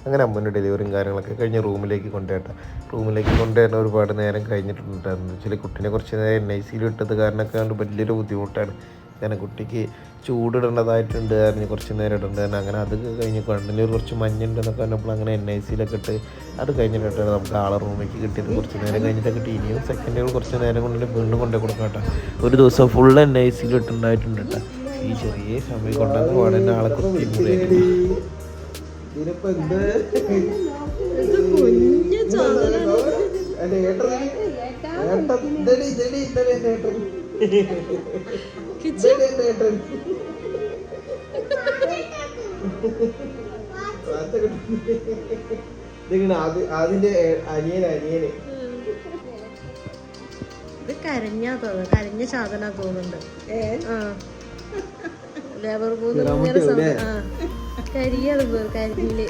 അങ്ങനെ അമ്മൻ്റെ ഡെലിവറിയും കാര്യങ്ങളൊക്കെ കഴിഞ്ഞ് റൂമിലേക്ക് കൊണ്ടുവരുന്ന ഒരുപാട് നേരം കഴിഞ്ഞിട്ടുണ്ടായിരുന്നു. വെച്ചാൽ കുട്ടീനെ കുറച്ച് നേരം NICU ഇട്ടത് കാരണമൊക്കെ കൊണ്ട് വലിയൊരു ബുദ്ധിമുട്ടാണ്. കാരണം കുട്ടിക്ക് ചൂടിടേണ്ടതായിട്ടുണ്ട് കാരണം കുറച്ച് നേരം ഇടേണ്ടത് തന്നെ. അങ്ങനെ അത് കഴിഞ്ഞ് കണ്ണിന് കുറച്ച് മഞ്ഞുണ്ടെന്നൊക്കെ പറഞ്ഞപ്പോൾ അങ്ങനെ NICയിലൊക്കെ ഇട്ട് അത് കഴിഞ്ഞിട്ടാണ് നമുക്ക് ആളെ റൂമിലേക്ക് കിട്ടിയത്. കുറച്ച് നേരം കഴിഞ്ഞിട്ടൊക്കെ കിട്ടി. ഇനിയും സെക്കൻഡുകൾ കുറച്ച് നേരം കൊണ്ട് വീണ്ടും കൊണ്ടു കൊടുക്കാം കേട്ടോ. ഒരു ദിവസം ഫുൾ NICയിൽ ഇട്ടുണ്ടായിട്ടുണ്ട് കേട്ടോ. ഈ ചെറിയ സമയം കൊണ്ടുവന്ന് പാടുന്ന ആളെ കുത്തി മുറിയാക്കി. അതിന്റെ അനിയന് ഇത് കരഞ്ഞാ തോന്നുന്നു, കരഞ്ഞ സാധന തോന്നുന്നുണ്ട്. ലേബർ കരിയത് കരിയില്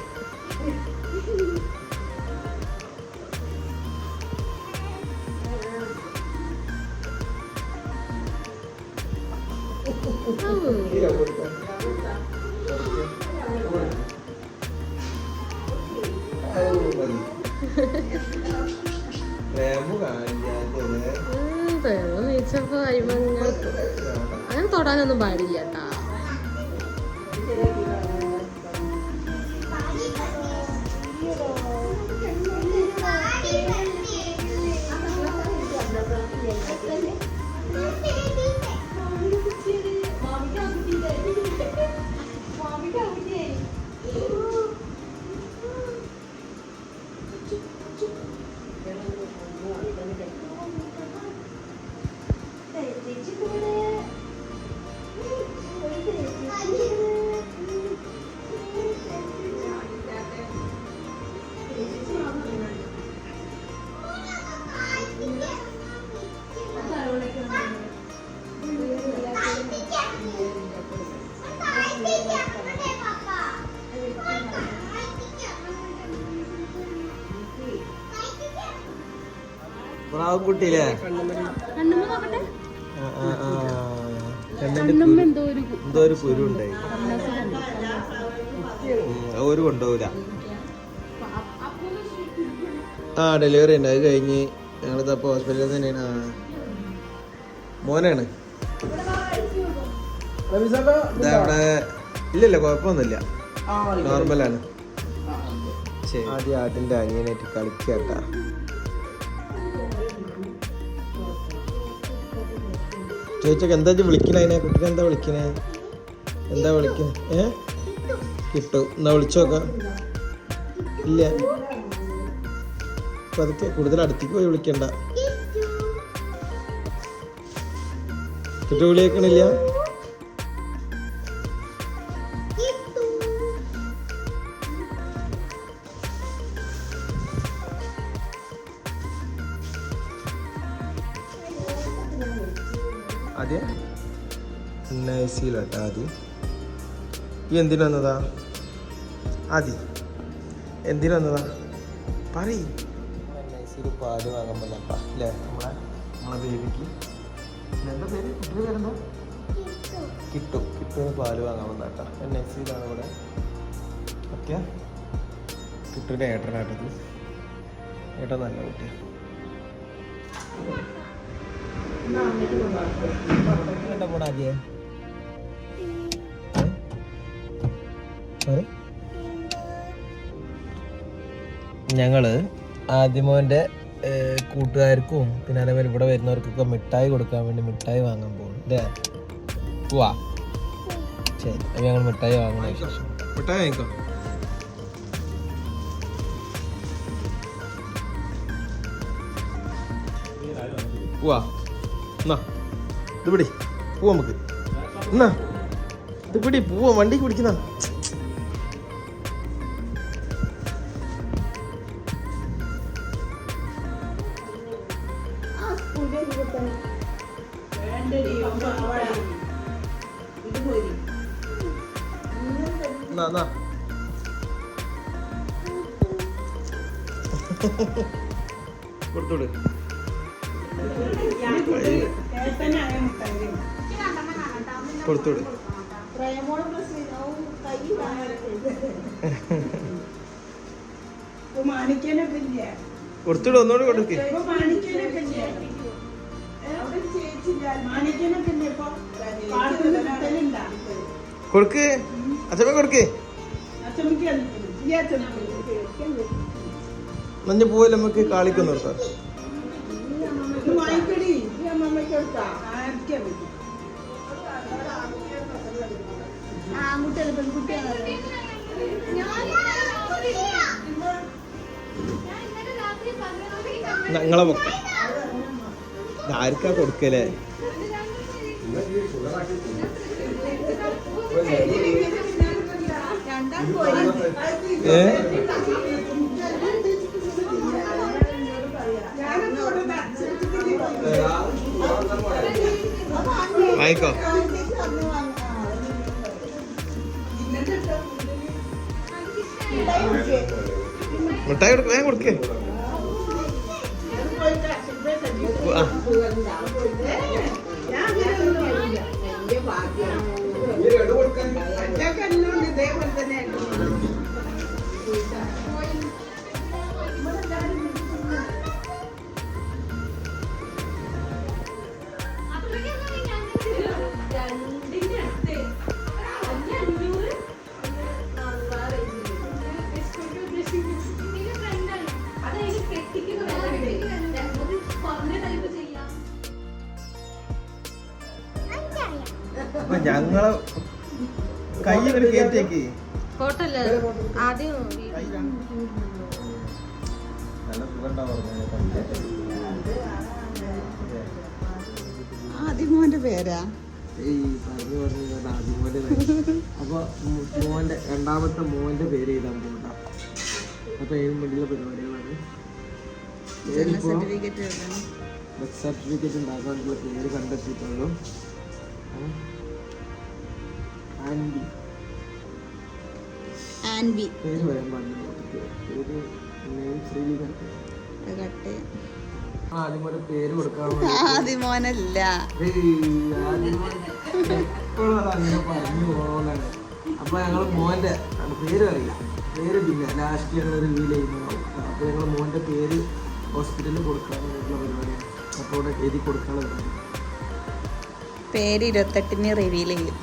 നീച്ചപ്പോ അങ്ങനെ തൊടാനൊന്നും പാടില്ല കേട്ടാ. കുട്ടിയില്ലേ എന്തോ ഒരു കുരു ഉണ്ടായി. ഒരു കൊണ്ടുപോകില്ല. ഡെലിവറി ഉണ്ട്. അത് കഴിഞ്ഞ് ഞങ്ങളിതപ്പോൾ ഹോസ്പിറ്റലിൽ തന്നെയാണ്. മോനാണ് ഇതവിടെ. ഇല്ലല്ല കുഴപ്പമൊന്നുമില്ല, നോർമലാണ്. ആദ്യം അതിൻ്റെ അനിയനായിട്ട് കളിക്കാട്ടാ. ചോദിച്ചൊക്കെ എന്താ വിളിക്കണേ? അതിനെ കുട്ടിനെ എന്താ വിളിക്കണേ? എന്താ വിളിക്കണേ? കിട്ടും. എന്നാ വിളിച്ചു നോക്കാം. ഇല്ല, അപ്പൊ അതൊക്കെ കൂടുതൽ അടുത്തേക്ക് പോയി വിളിക്കണ്ട. കിട്ടു വിളിയേക്കണില്ല. ആദ്യം NICയിലോട്ടാ. ആദ്യം ഈ എന്തിനു വന്നതാ? ആദ്യം എന്തിനു വന്നതാ പറയും. NICയിൽ പാല് വാങ്ങാൻ വന്നപ്പാ അല്ലേ നമ്മളെ ബേബിക്ക്. എന്താ പേര്? കുട്ടിയുടെ പേരെന്താ? കിട്ടുന്ന് പാല് വാങ്ങാൻ വന്നാട്ടാ. NICയിലാണ് ഇവിടെ. ഓക്കെ, കിട്ടുവിൻ്റെ ഏട്ടനാട്ടത്. ഏട്ടൻ നല്ല കുട്ടിയാ. ഞങ്ങള് ആദ്യമോൻ്റെ കൂട്ടുകാർക്കും പിന്നെ അതേപോലെ ഇവിടെ വരുന്നവർക്കൊക്കെ മിഠായി കൊടുക്കാൻ വേണ്ടി മിഠായി വാങ്ങാൻ പോകും. അല്ലേ പോവാ? ശരി, അപ്പൊ ഞങ്ങൾ മിഠായി വാങ്ങണ ശേഷം മിഠായി വാങ്ങിക്കോ. പോവാ. എന്നാ ഇത് പിടി, പോവാ നമുക്ക്. എന്നാ ഇത് പിടി, പോവാ. വണ്ടിക്ക് പിടിക്കുന്ന കൊടുത്തോട്. കൊടുത്തോട്. കൊടുത്തിട്ട് ഒന്നുകൂടി കൊടുക്ക്. കൊടുക്ക് അച്ഛമ്മ കൊടുക്ക്. മഞ്ഞ പോവല്ലേ നമുക്ക് കാളിക്കൊന്നു നിർത്താം. ഞങ്ങളെ പൊക്ക ആർക്കാ കൊടുക്കലേ? വായിക്കോ. മിഠായി കൊടുക്ക, വേഗം കൊടുക്കേ. അപ്പൊ ഞങ്ങളെ കൈ ഒരു കേറ്റേക്ക് കോട്ടല്ലേ ആദ്യം നല്ല സുഖം. ആദിമോന്റെ പേരാ ആദ്യമോന്റെ. അപ്പൊ മോന്റെ രണ്ടാമത്തെ മോന്റെ പേര് എഴുതാൻ പോകണ്ട. അപ്പൊ ഏതും വേണ്ടിയുള്ള പരിപാടികളാണ്. ബർത്ത് സർട്ടിഫിക്കറ്റ് ഉണ്ടാക്കാനുള്ള പേര് കണ്ടെത്തിയിട്ടുള്ളൂ. ആൻബി പേര് പറയാൻ പാടില്ല. പേര് ആദ്യമോന്റെ പേര് കൊടുക്കാൻ ആദിമോനല്ല അങ്ങനെ പറഞ്ഞു പോകണാണ്. അപ്പൊ ഞങ്ങള് മോന്റെ പേര് അറിയില്ല, പേര് പിന്നെ ലാസ്റ്റ് ഞങ്ങൾ റിവീൽ ചെയ്യുന്നതാവും. അപ്പൊ ഞങ്ങൾ മോന്റെ പേര് ഹോസ്പിറ്റലിൽ കൊടുക്കാനുള്ള പരിപാടിയാണ്. അപ്പോൾ ഇവിടെ എഴുതി കൊടുക്കാനുള്ള പരിപാടി. പേര് 28-ന് റിവീൽ ചെയ്യും.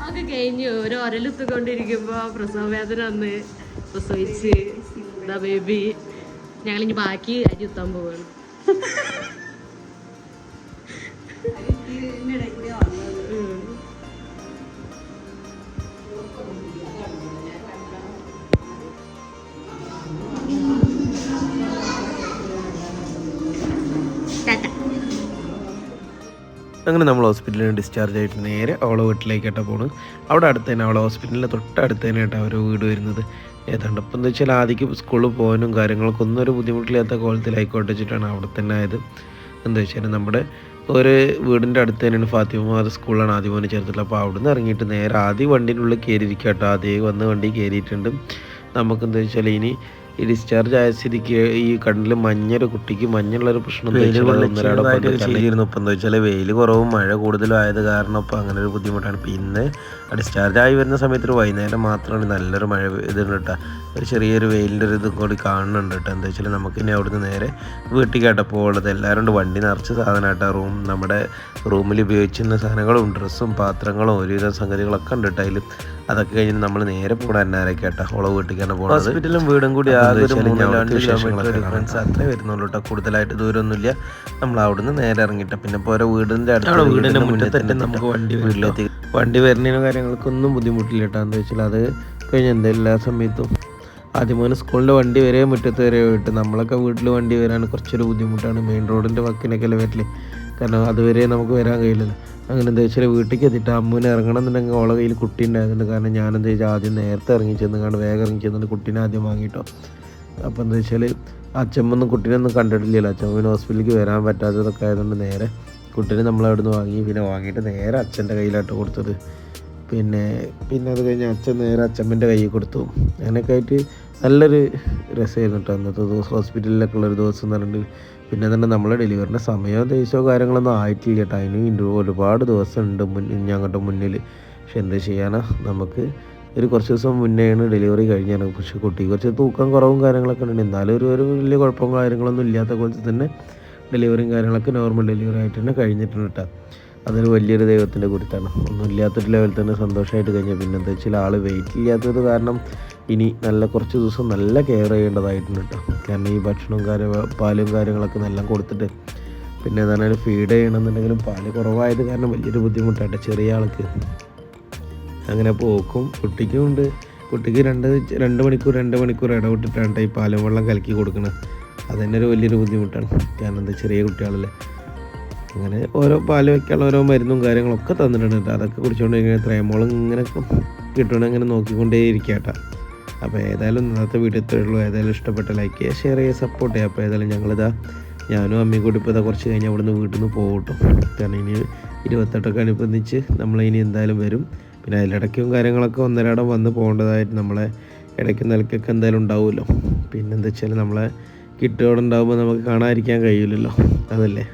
അത് കഴിഞ്ഞു ഒരു ഒരലുത്തുകൊണ്ടിരിക്കുമ്പോ പ്രസവ വേദന വന്ന് പ്രസവിച്ച് ഇതാ ബേബി. ഞങ്ങളിനി ബാക്കി അരി ഉത്താൻ പോവാണ്. അങ്ങനെ നമ്മൾ ഹോസ്പിറ്റലിൽ നിന്ന് ഡിസ്ചാർജ് ആയിട്ട് നേരെ അവളെ വീട്ടിലേക്കായിട്ടാണ് പോകുന്നത്. അവിടെ അടുത്ത് തന്നെ അവളെ ഹോസ്പിറ്റലിൻ്റെ തൊട്ടടുത്ത് തന്നെയായിട്ട് അവരുടെ വീട് വരുന്നത്. ഏതാണ്ട് അപ്പം എന്താ വെച്ചാൽ ആദ്യം സ്കൂളിൽ പോകാനും കാര്യങ്ങൾക്കൊന്നും ഒരു ബുദ്ധിമുട്ടില്ലാത്ത കോലത്തിലായിക്കോട്ടെ വെച്ചിട്ടാണ് അവിടെ തന്നെ ആയത്. എന്താ വെച്ചാൽ നമ്മുടെ ഒരു വീടിൻ്റെ അടുത്ത് തന്നെയാണ് ഫാത്തിമ സ്കൂളിലാണ് ആദ്യം മോനെ ചേർത്തിട്ടുള്ളത്. അപ്പോൾ അവിടെ നിന്ന് ഇറങ്ങിയിട്ട് നേരെ ആദ്യം വണ്ടീൻ്റെ ഉള്ളിൽ കയറിയിരിക്കുക കേട്ടോ. ആദ്യം വന്ന് വണ്ടി കയറിയിട്ടുണ്ട്. നമുക്കെന്താ വെച്ചാൽ ഇനി ഈ ഡിസ്ചാർജ് ആയ സ്ഥിതിക്ക് ഈ കണ്ണിൽ മഞ്ഞൊരു കുട്ടിക്ക് മഞ്ഞുള്ളൊരു പ്രശ്നം ചെയ്തിരുന്നു. ഇപ്പം എന്താ വെച്ചാൽ വെയിൽ കുറവും മഴ കൂടുതലും ആയത് കാരണം ഇപ്പം അങ്ങനെ ഒരു ബുദ്ധിമുട്ടാണ്. പിന്നെ ഡിസ്ചാർജ് ആയി വരുന്ന സമയത്ത് ഒരു വൈകുന്നേരം മാത്രമാണ് നല്ലൊരു മഴ ഇതുണ്ട് കേട്ടോ. ഒരു ചെറിയൊരു വെയിലിൻ്റെ ഒരു ഇതും കൂടി കാണുന്നുണ്ട് കേട്ടോ. എന്താ വെച്ചാൽ നമുക്ക് ഇനി അവിടുന്ന് നേരെ വീട്ടിലേക്കാട്ടപ്പോൾ ഉള്ളത്. എല്ലാവരും വണ്ടി നിറച്ച് സാധനമായിട്ടാ നമ്മുടെ റൂമിൽ ഉപയോഗിച്ചിരുന്ന സാധനങ്ങളും ഡ്രസ്സും പാത്രങ്ങളും ഒരുവിധം സംഗതികളൊക്കെ ഉണ്ട് കേട്ടോ അതിൽ. അതൊക്കെ കഴിഞ്ഞ് നമ്മൾ നേരെ പോകണം എന്നാരൊക്കെ കേട്ടോ ഓളെ വീട്ടിലേക്കാണ് പോകുന്നത്. ഹോസ്പിറ്റലും വീടും കൂടി ഡിഫറൻസ് അത്രേ വരുന്നുള്ളൂ കേട്ടോ. കൂടുതലായിട്ട് ദൂരമൊന്നുമില്ല. നമ്മൾ അവിടുന്ന് നേരെ ഇറങ്ങിയിട്ട് പിന്നെ ഓരോ വീടിൻ്റെ അടുത്ത് വീടിൻ്റെ മുന്നേ നമുക്ക് വീട്ടിലെത്തി വണ്ടി വരുന്നതിനോ കാര്യങ്ങൾക്കൊന്നും ബുദ്ധിമുട്ടില്ല കേട്ടോ. എന്താ വെച്ചാൽ അത് കഴിഞ്ഞ് എന്തായാലും എല്ലാ സമയത്തും ആദ്യം മോനെ സ്കൂളിൻ്റെ വണ്ടി വരെ മുറ്റത്ത് വരെ പോയിട്ട് നമ്മളൊക്കെ വീട്ടിൽ വണ്ടി വരാൻ കുറച്ചൊരു ബുദ്ധിമുട്ടാണ്. മെയിൻ റോഡിൻ്റെ വക്കിനൊക്കെ അല്ലേ വരല്. കാരണം അതുവരെ നമുക്ക് വരാൻ കഴിയില്ലല്ലോ. അങ്ങനെ എന്താ വെച്ചാൽ വീട്ടിലേക്ക് എത്തിയിട്ട് അമ്മൂനെ ഇറങ്ങണം എന്നുണ്ടെങ്കിൽ ഓളെ കയ്യിൽ കുട്ടി ഉണ്ടായതുകൊണ്ട്. കാരണം ഞാനെന്താ വെച്ചാൽ ആദ്യം നേരത്തെ ഇറങ്ങി ചെന്ന് വേഗം ഇറങ്ങി ചെന്നിട്ട് കുട്ടീനെ ആദ്യം വാങ്ങിയിട്ടോ. അപ്പോൾ എന്താ വെച്ചാൽ അച്ഛമ്മൊന്നും കുട്ടീനൊന്നും കണ്ടിട്ടില്ലല്ലോ. അച്ഛമ്മ ഹോസ്പിറ്റലിലേക്ക് വരാൻ പറ്റാത്തതൊക്കെ ആയതുകൊണ്ട് നേരെ കുട്ടീനെ നമ്മളവിടുന്ന് വാങ്ങി. പിന്നെ വാങ്ങിയിട്ട് നേരെ അച്ഛൻ്റെ കയ്യിലായിട്ട് കൊടുത്തത്. പിന്നെ അത് കഴിഞ്ഞ് അച്ഛൻ നേരെ അച്ഛമ്മൻ്റെ കയ്യിൽ കൊടുത്തു. അങ്ങനെയൊക്കെ ആയിട്ട് നല്ലൊരു രസമായിരുന്നു കേട്ടോ അന്നത്തെ ദിവസം. ഹോസ്പിറ്റലിലൊക്കെ ഉള്ളൊരു ദിവസം എന്ന് പറഞ്ഞിട്ട് പിന്നെ തന്നെ നമ്മളെ ഡെലിവറിൻ്റെ സമയമോ ദിവസമോ കാര്യങ്ങളൊന്നും ആയിട്ടില്ല കേട്ടോ. അതിന് ഒരുപാട് ദിവസം ഉണ്ട് ഞങ്ങളുടെ മുന്നിൽ. പക്ഷെ എന്ത് ചെയ്യാനാ, നമുക്ക് ഒരു കുറച്ച് ദിവസം മുന്നെയാണ് ഡെലിവറി കഴിഞ്ഞാണ്. പക്ഷേ കുട്ടിക്ക് കുറച്ച് തൂക്കം കുറവും കാര്യങ്ങളൊക്കെ ഉണ്ട്. എന്നാലും ഒരു വലിയ കുഴപ്പങ്ങളും കാര്യങ്ങളൊന്നും ഇല്ലാത്ത പോലെ തന്നെ ഡെലിവറിയും കാര്യങ്ങളൊക്കെ നോർമൽ ഡെലിവറി ആയിട്ട് തന്നെ കഴിഞ്ഞിട്ടുണ്ട് കേട്ടോ. അതൊരു വലിയൊരു ദൈവത്തിൻ്റെ കുറിച്ചാണ്. ഒന്നും ഇല്ലാത്തൊരു ലെവലിൽ തന്നെ സന്തോഷമായിട്ട് കഴിഞ്ഞാൽ. പിന്നെ എന്താ വെച്ചാൽ ആൾ വെയിറ്റ് ഇല്ലാത്തത് കാരണം ഇനി കുറച്ച് ദിവസം നല്ല കെയർ ചെയ്യേണ്ടതായിട്ടുണ്ട് കേട്ടോ. കാരണം ഈ ഭക്ഷണവും പാലും കാര്യങ്ങളൊക്കെ എല്ലാം കൊടുത്തിട്ട് പിന്നെ എന്താണ് ഫീഡ് ചെയ്യണമെന്നുണ്ടെങ്കിലും പാല് കുറവായത് കാരണം വലിയൊരു ബുദ്ധിമുട്ടായിട്ട് ചെറിയ ആൾക്ക്. അങ്ങനെ പോക്കും കുട്ടിക്കും ഉണ്ട്. കുട്ടിക്ക് രണ്ട് മണിക്കൂർ ഇടവിട്ടിട്ടാണ് ഈ പാലും വെള്ളം കലക്കി കൊടുക്കുന്നത്. അത് തന്നെ ഒരു വലിയൊരു ബുദ്ധിമുട്ടാണ്. കാരണം എന്താ ചെറിയ കുട്ടികളല്ലേ. അങ്ങനെ ഓരോ പാല് വയ്ക്കാനുള്ള ഓരോ മരുന്നും കാര്യങ്ങളൊക്കെ തന്നിട്ടുണ്ട്. അതൊക്കെ കുടിച്ചുകൊണ്ട് ഇങ്ങനെ ത്രയമോളം ഇങ്ങനെ കിട്ടണം, ഇങ്ങനെ നോക്കിക്കൊണ്ടേ ഇരിക്കുക കേട്ടോ. അപ്പോൾ ഏതായാലും ഇന്നത്തെ വീഡിയോ ഇത്രയുള്ളൂ. ഏതായാലും ഇഷ്ടപ്പെട്ട ലൈക്ക് ചെയ്യുക, ഷെയർ ചെയ്യുക, സപ്പോർട്ട് ചെയ്യുക. അപ്പോൾ ഏതായാലും ഞാനും അമ്മയും കൂടി ഇപ്പോൾ കുറച്ച് കഴിഞ്ഞാൽ അവിടുന്ന് വീട്ടിൽ നിന്ന് പോകട്ടോ. കാരണം ഇനി 28 അനുബന്ധിച്ച് നമ്മളിനി എന്തായാലും വരും. പിന്നെ അതിലിടയ്ക്കും കാര്യങ്ങളൊക്കെ ഒന്നരാടം വന്ന് പോകേണ്ടതായിട്ട് നമ്മളെ ഇടയ്ക്കും നിലയ്ക്കൊക്കെ എന്തായാലും ഉണ്ടാവുമല്ലോ. പിന്നെന്താ വെച്ചാൽ നമ്മളെ കിട്ടോടെ ഉണ്ടാകുമ്പോൾ നമുക്ക് കാണാതിരിക്കാൻ കഴിയില്ലല്ലോ, അതല്ലേ.